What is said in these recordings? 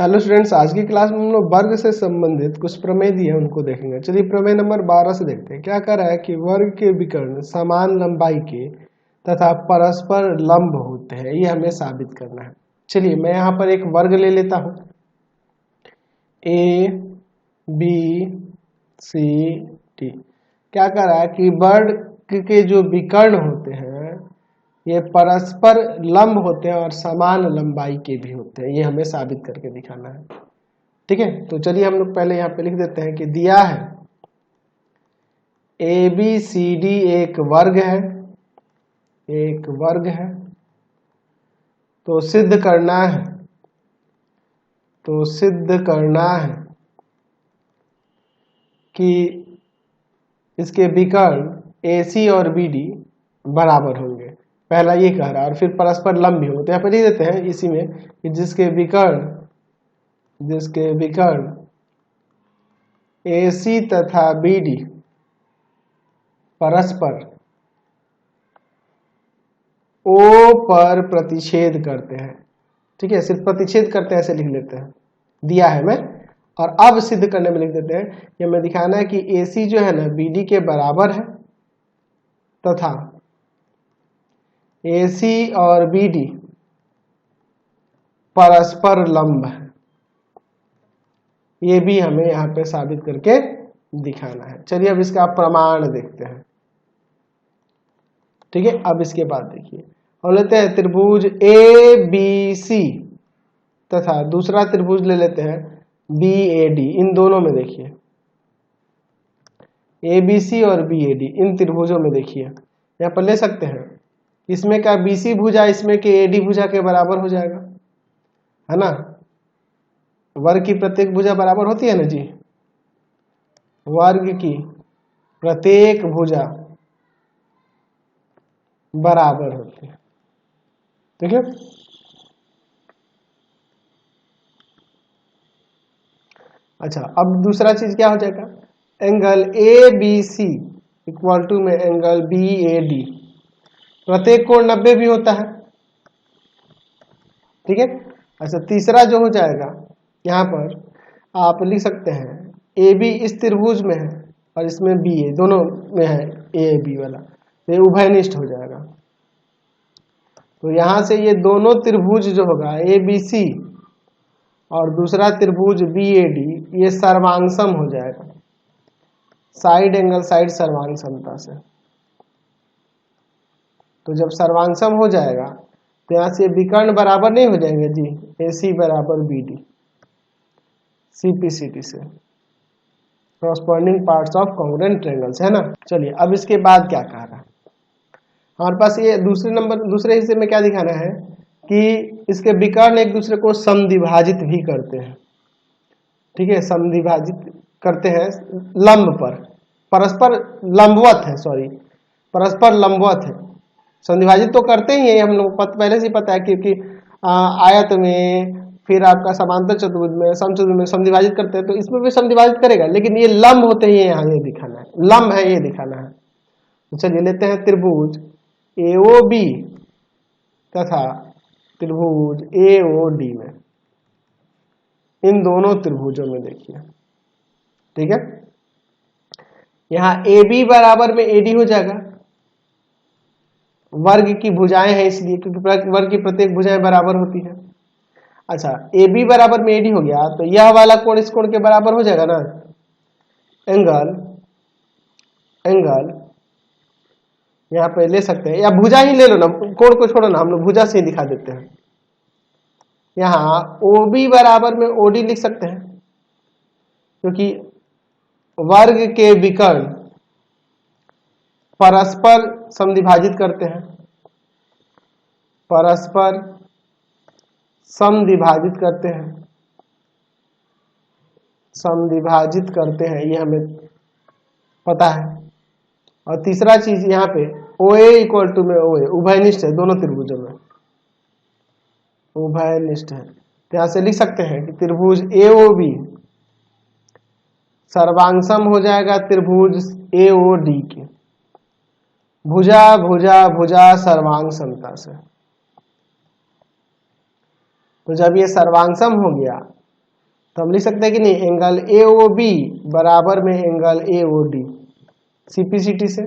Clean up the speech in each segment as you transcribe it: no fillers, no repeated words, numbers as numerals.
Hello students, आज की class में हम लोग वर्ग से संबंधित कुछ प्रमेय दिए हैं उनको देखेंगे। चलिए प्रमेय नंबर 12 से देखते हैं। क्या कह रहा है कि वर्ग के विकर्ण समान लंबाई के तथा परस्पर लंब होते हैं, ये हमें साबित करना है। चलिए मैं यहाँ पर एक वर्ग ले लेता हूँ, ए बी सी डी। क्या कह रहा है कि वर्ग के जो विकर्ण होते हैं ये परस्पर लंब होते हैं और समान लंबाई के भी होते हैं, ये हमें साबित करके दिखाना है। ठीक है, तो चलिए हम लोग पहले यहाँ पे लिख देते हैं कि दिया है ए बी सी डी एक वर्ग है, एक वर्ग है, तो सिद्ध करना है, तो सिद्ध करना है कि इसके विकर्ण ए सी और बी डी बराबर होंगे। पहला ये कह रहा है, और फिर परस्पर लंब भी होंगे। तो यहाँ पे लिख देते हैं इसी में कि जिसके विकर्ण ए सी तथा बी डी परस्पर ओ पर प्रतिच्छेद करते हैं। ठीक है, सिर्फ प्रतिच्छेद करते हैं ऐसे लिख लेते हैं, दिया है मैं। और अब सिद्ध करने में लिख देते हैं कि हमें दिखाना है कि ए सी जो है ना बी डी के बराबर है तथा ए सी और बी डी परस्पर लंब है। ये भी हमें यहाँ पे साबित करके दिखाना है। चलिए अब इसका प्रमाण देखते हैं। ठीक है, अब इसके बाद देखिए और लेते हैं त्रिभुज ए बी सी तथा दूसरा त्रिभुज ले लेते हैं बी ए डी। इन दोनों में देखिए ए बी सी और बी ए डी, इन त्रिभुजों में देखिए यहाँ पर ले सकते हैं। इसमें का बी सी भुजा इसमें के ए डी भुजा के बराबर हो जाएगा, है ना। वर्ग की प्रत्येक भुजा बराबर होती है ना जी, वर्ग की प्रत्येक भुजा बराबर होती है। ठीक है, अच्छा अब दूसरा चीज क्या हो जाएगा, angle A B C equal to में एंगल बी ए डी, प्रत्येक कोण 90 भी होता है। ठीक है, अच्छा तीसरा जो हो जाएगा यहाँ पर आप लिख सकते हैं ए बी इस त्रिभुज में है और इसमें बी ए, दोनों में है ए बी वाला, तो ये उभयनिष्ठ हो जाएगा। तो यहाँ से ये दोनों त्रिभुज जो होगा ए बी सी और दूसरा त्रिभुज बी ए डी, ये सर्वांगसम हो जाएगा, साइड एंगल साइड सर्वांग समता से। तो जब सर्वांगसम हो जाएगा तो यहाँ से विकर्ण बराबर नहीं हो जाएंगे जी, ए सी बराबर B D, C P C D से corresponding parts of congruent triangles, है ना। चलिए अब इसके बाद क्या कह रहा है हमारे पास, ये दूसरे हिस्से में क्या दिखाना है कि इसके विकर्ण एक दूसरे को समद्विभाजित भी करते हैं। ठीक है, समद्विभाजित करते हैं लंब पर, परस्पर लंबवत है, सॉरी परस्पर लंबवत है। समद्विभाजित तो करते ही है, हम लोग पहले से ही पता है, क्योंकि आयत में फिर आपका समांतर चतुर्भुज में समचतुर्भुज में समद्विभाजित करते हैं, तो इसमें भी समद्विभाजित करेगा, लेकिन ये लंब होते ही यहाँ ये दिखाना है, लंब है ये दिखाना है। तो चलिए लेते हैं त्रिभुज एओ बी तथा त्रिभुज एओ डी में, इन दोनों त्रिभुजों में देखिए। ठीक है, यहाँ ए बी बराबर में ए डी हो जाएगा, वर्ग की भुजाएं हैं इसलिए, क्योंकि वर्ग की प्रत्येक भुजाएं बराबर होती है। अच्छा ए बी बराबर में ए डी हो गया, तो यह वाला कोण इस कोण के बराबर हो जाएगा ना, एंगल यहाँ पे ले सकते हैं, या भुजा ही ले लो ना, कोण को छोड़ो ना, हम लोग भुजा से ही दिखा देते हैं। यहाँ ओ बी बराबर में ओ डी लिख सकते हैं, क्योंकि वर्ग के विकर्ण परस्पर समद्विभाजित करते हैं, परस्पर समद्विभाजित करते हैं, समद्विभाजित करते हैं, ये हमें पता है। और तीसरा चीज यहाँ पे ओ ए इक्वल टू में ओ ए उभयनिष्ठ है, दोनों त्रिभुजों में उभयनिष्ठ है। तो यहाँ से लिख सकते हैं कि त्रिभुज ए ओ बी सर्वांगसम हो जाएगा त्रिभुज ए ओ डी के, भुजा भुजा भुजा सर्वांग समता से। तो जब ये सर्वांग सम हो गया तो हम लिख सकते हैं कि नहीं, एंगल ए ओ बी बराबर में angle A O D, CPCT से।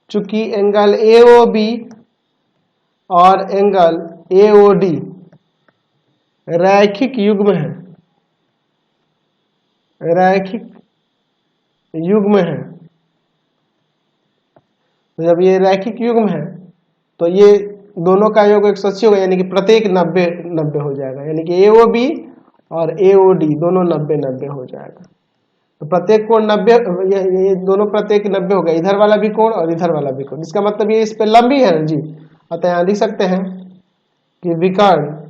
चूंकि एंगल ए ओ बी और एंगल ए ओ डी रैखिक युग्म है, रैखिक युग्म है, तो जब ये रैखिक युग्म है तो ये दोनों का योग 180 होगा, यानी कि प्रत्येक 90 90 हो जाएगा, यानी कि ए ओ बी और ए ओ डी दोनों 90 90 हो जाएगा। तो प्रत्येक कोण 90, ये दोनों प्रत्येक 90 हो गया, इधर वाला भी कोण और इधर वाला भी कोण, इसका मतलब ये इस पे लंबी है ना जी। अतः यहाँ लिख सकते हैं कि विकर्ण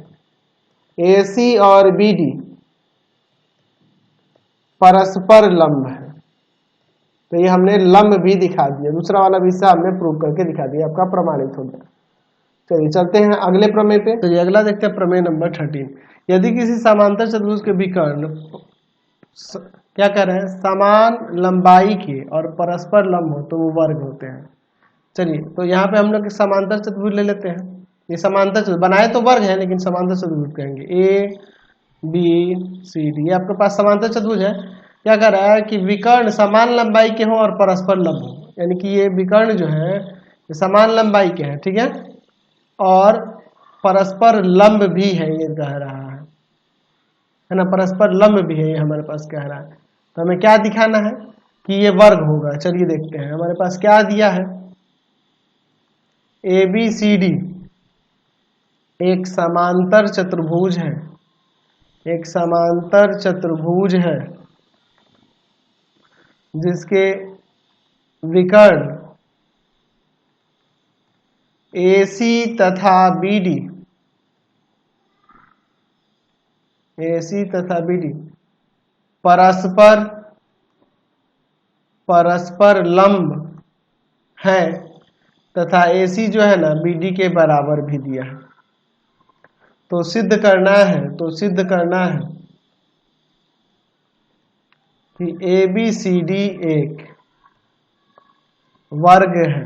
AC और BD परस्पर लंब है। तो ये हमने लंब भी दिखा दिया, दूसरा वाला भी हिस्सा हमने प्रूव करके दिखा दिया, आपका प्रमाणित हो गया। चलिए चलते हैं अगले प्रमेय पे। तो अगला देखते हैं प्रमेय नंबर 13। यदि किसी समांतर चतुर्भुज के विकर्ण क्या कर रहे हैं, समान लंबाई के और परस्पर लंब हो तो वो वर्ग होते हैं। चलिए तो यहाँ पे हम लोग समांतर चतुर्भुज ले लेते हैं। ये समांतर चतुर्भुज बनाए तो वर्ग है, लेकिन समांतर चतुर्भुज कहेंगे। ABCD ये आपके पास समांतर चतुर्भुज है। क्या कर रहा है कि विकर्ण समान लंबाई के हो और परस्पर लंब हो, यानी कि ये विकर्ण जो है ये समान लंबाई के हैं, ठीक है, और परस्पर लंब भी है, ये कह रहा है ना, परस्पर लंब भी है, ये हमारे पास कह रहा है। तो हमें क्या दिखाना है कि ये वर्ग होगा। चलिए देखते हैं हमारे पास क्या दिया है। ABCD एक समांतर चतुर्भुज है, एक समांतर चतुर्भुज है जिसके विकर्ण AC तथा BD, AC तथा BD परस्पर लंब है तथा AC जो है ना BD के बराबर भी दिया है। तो सिद्ध करना है कि ABCD एक वर्ग है।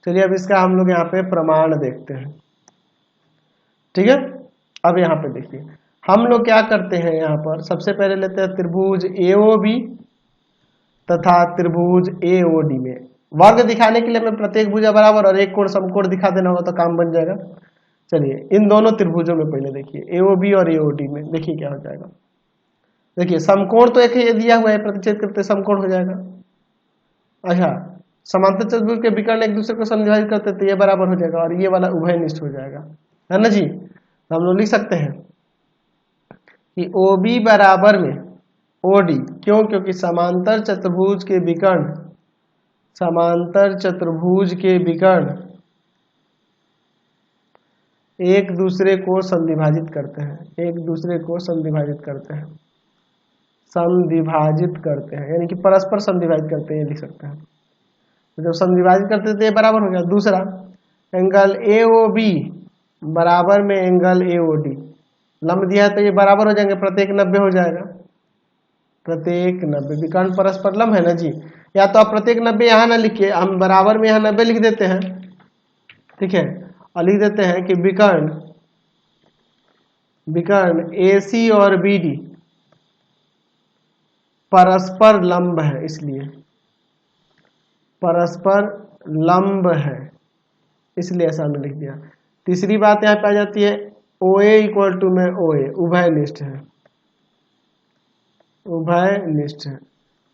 चलिए अब इसका हम लोग यहाँ पे प्रमाण देखते हैं, ठीक है। अब यहाँ पे देखिए हम लोग क्या करते हैं, यहाँ पर सबसे पहले लेते हैं त्रिभुज AOB तथा त्रिभुज AOD में वर्ग दिखाने के लिए हमें प्रत्येक भुजा बराबर और एक कोण समकोण दिखा देना होगा तो काम बन जाएगा। चलिए इन दोनों त्रिभुजों में पहले देखिए AOB और AOD में, देखिए क्या हो जाएगा। देखिए समकोण तो एक ही दिया हुआ है, प्रतिच्छेद करते समकोण हो जाएगा। अच्छा, समांतर चतुर्भुज के विकर्ण एक दूसरे को समविभाजित करते तो ये बराबर हो जाएगा और ये वाला उभयनिष्ठ हो जाएगा, है ना जी। तो हम लोग लिख सकते हैं कि OB बराबर में OD, क्यों, क्योंकि समांतर चतुर्भुज के विकर्ण एक दूसरे को समविभाजित करते हैं, यानी कि परस्पर समविभाजित करते हैं, लिख सकते हैं। तो जब समविभाजित करते हैं तो ये बराबर हो गया। दूसरा एंगल AOB बराबर में एंगल AOD, लंब दिया है तो ये बराबर हो जाएंगे, प्रत्येक 90 हो जाएगा, प्रत्येक 90। विकर्ण परस्पर लंब है ना जी। या तो आप प्रत्येक 90 यहाँ ना लिखिए, हम बराबर में यहाँ 90 लिख देते हैं, ठीक है, और लिख देते हैं कि विकर्ण AC और BD परस्पर लंब है, इसलिए परस्पर लंब है, इसलिए ऐसा हमने लिख दिया। तीसरी बात यहाँ पे आ जाती है OA इक्वल टू में OA उभयनिष्ठ है।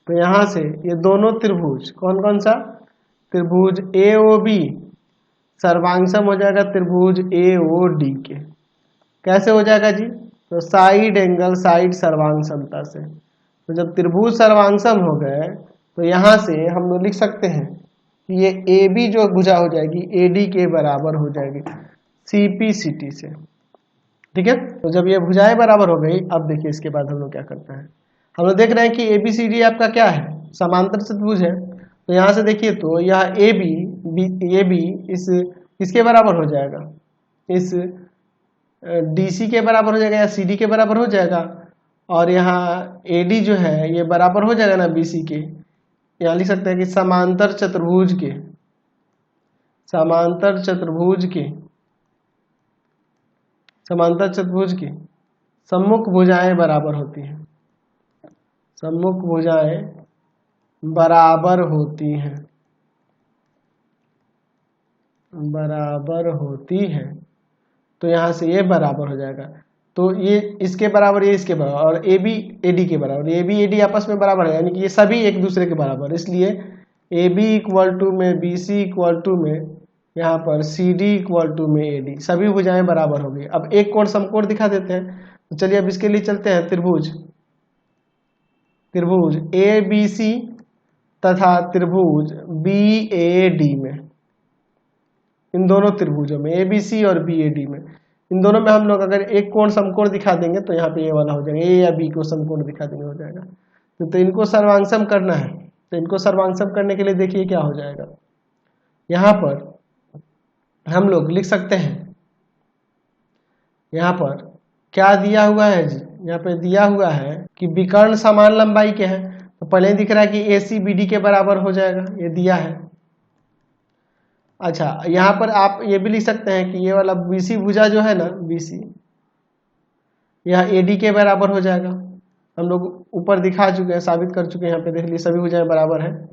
तो यहाँ से ये दोनों त्रिभुज कौन कौन सा, त्रिभुज AOB सर्वांगसम हो जाएगा त्रिभुज AOD के। कैसे हो जाएगा जी, तो साइड एंगल साइड सर्वांग समता से। तो जब त्रिभुज सर्वांगसम हो गए तो यहाँ से हम लोग लिख सकते हैं कि ये AB जो भुजा हो जाएगी AD के बराबर हो जाएगी CPCT से, ठीक है। तो जब ये भुजाएं बराबर हो गई, अब देखिए इसके बाद हम लोग क्या करते हैं। हम लोग देख रहे हैं कि ABCD आपका क्या है, समांतर चतुर्भुज है। तो यहाँ से देखिए तो यह AB इसके बराबर हो जाएगा, इस DC के बराबर हो जाएगा या CD के बराबर हो जाएगा, और यहाँ AD जो है ये बराबर हो जाएगा ना BC के। यहाँ लिख सकते हैं कि समांतर समांतर चतुर्भुज की सम्मुख भुजाएं बराबर होती हैं, सम्मुख भुजाएं बराबर होती हैं, बराबर होती हैं। तो यहाँ से ये बराबर हो जाएगा, तो ये इसके बराबर, ये इसके बराबर, और ए बी ए डी के बराबर, ए बी ए डी आपस में बराबर है, यानी कि ये सभी एक दूसरे के बराबर। इसलिए ए बी इक्वल टू में बी सी इक्वल टू में यहाँ पर सी डी इक्वल टू में ए डी, सभी भुजाएं बराबर हो गई। अब एक कोण समकोण दिखा देते हैं, तो चलिए अब इसके लिए चलते हैं त्रिभुज, त्रिभुज ए बी सी तथा त्रिभुज बी ए डी में, इन दोनों त्रिभुजों में ए बी सी और बी ए डी में, इन दोनों में हम लोग अगर एक कोण समकोण दिखा देंगे तो यहाँ पे ये वाला हो जाएगा, ए या बी को समकोण दिखा देंगे हो जाएगा। तो इनको सर्वांगसम करना है, तो इनको सर्वांगसम करने के लिए देखिए क्या हो जाएगा। यहाँ पर हम लोग लिख सकते हैं, यहाँ पर क्या दिया हुआ है जी, यहाँ पे दिया हुआ है कि विकर्ण समान लंबाई के हैं, तो पहले ही दिख रहा है कि ए सी बी डी के बराबर हो जाएगा, ये दिया है। अच्छा, यहाँ पर आप ये भी लिख सकते हैं कि ये वाला बीसी भुजा जो है ना, बीसी, यह एडी के बराबर हो जाएगा। हम लोग ऊपर दिखा चुके हैं, साबित कर चुके हैं, यहाँ पे देख लीजिए सभी भुजाएं बराबर हैं,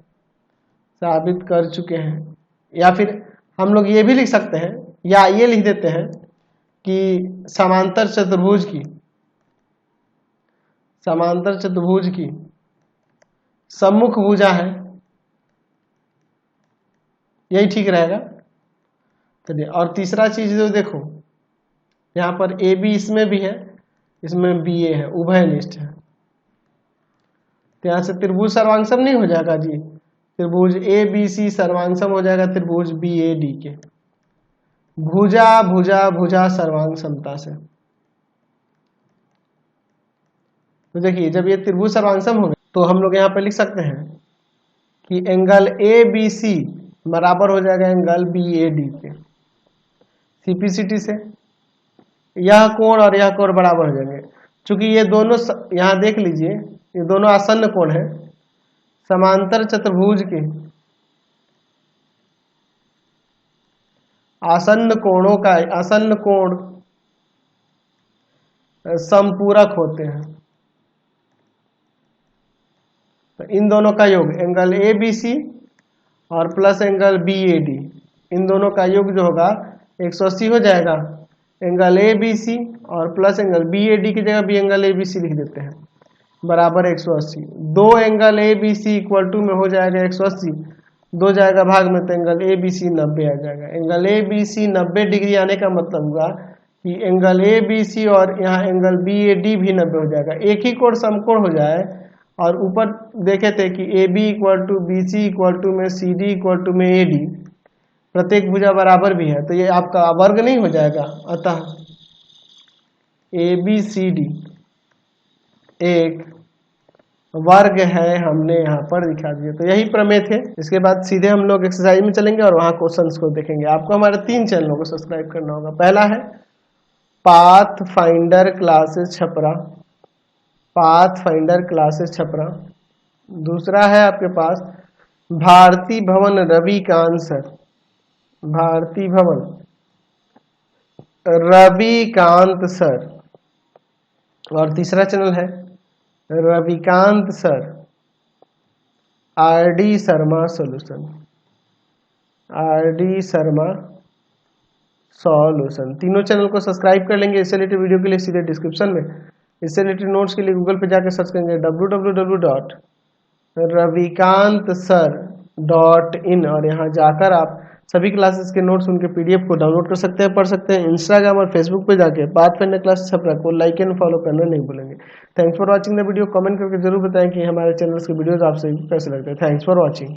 साबित कर चुके हैं। या फिर हम लोग ये भी लिख सकते हैं, या ये लिख देते हैं कि समांतर चतुर्भुज की, समांतर चतुर्भुज की सम्मुख भुजा है, यही ठीक रहेगा। चलिए, और तीसरा चीज जो देखो, यहाँ पर ए बी इसमें भी है, इसमें बी ए है, उभयनिष्ठ है, तो यहाँ से त्रिभुज सर्वांगसम नहीं हो जाएगा जी, त्रिभुज ए बी सी सर्वांगसम हो जाएगा त्रिभुज बी ए डी के, भुजा भुजा भुजा सर्वांग समता से। तो देखिए जब ये त्रिभुज सर्वांगसम हो गए तो हम लोग यहाँ पे लिख सकते हैं कि एंगल ए बी सी बराबर हो जाएगा एंगल बी ए डी के, सीपीसीटी से यह कोण और यह कोण बराबर हो जाएंगे। चूंकि ये दोनों यहाँ देख लीजिए, ये दोनों आसन्न कोण है, समांतर चतुर्भुज के आसन्न कोणों का, आसन्न कोण समपूरक होते हैं, तो इन दोनों का योग एंगल ए बी सी और plus angle B A D, इन दोनों का योग जो होगा 180 हो जाएगा। एंगल ए बी सी और plus angle B A D की जगह भी एंगल ए बी सी लिख देते हैं, बराबर 180। दो angle A B C equal to में हो जाएगा 180, दो जाएगा भाग में, तो एंगल ए बी सी 90 आ जाएगा। Angle A B C 90 degree आने का मतलब हुआ कि एंगल ए बी सी और यहाँ एंगल बी ए डी भी 90 हो जाएगा। एक ही कोण समकोण हो जाए, और ऊपर देखे थे कि A B equal to B C equal to में सी डी इक्वल टू में ए डी, प्रत्येक भुजा बराबर भी है, तो ये आपका वर्ग नहीं हो जाएगा। अतः ए बी सी डी एक वर्ग है, हमने यहाँ पर दिखा दिया। तो यही प्रमेय थे। इसके बाद सीधे हम लोग एक्सरसाइज में चलेंगे और वहाँ क्वेश्चंस को देखेंगे। आपको हमारे 3 चैनलों को सब्सक्राइब करना होगा। पहला है path finder classes Chhapra, path finder classes Chhapra. दूसरा है आपके पास भारती भवन रविकांत सर, भारती भवन रविकांत सर। और तीसरा चैनल है Ravikant sir R D Sharma solution, R D Sharma solution. तीनों चैनल को सब्सक्राइब कर लेंगे। इससे रिलेटेड वीडियो के लिए सीधे डिस्क्रिप्शन में, इससे रिलेटेड नोट्स के लिए गूगल पे जाकर सर्च करेंगे www.ravikantsir.in, और यहाँ जाकर आप सभी क्लासेस के नोट्स, उनके पीडीएफ को डाउनलोड कर सकते हैं, पढ़ सकते हैं। इंस्टाग्राम और फेसबुक पे जाके पाथ फाइंडर क्लासेस छपरा को लाइक एंड फॉलो करना नहीं भूलेंगे। Thanks for watching the video. Comment करके जरूर बताएं कि हमारे चैनल्स के वीडियोस आपसे कैसे लगते हैं। Thanks for watching.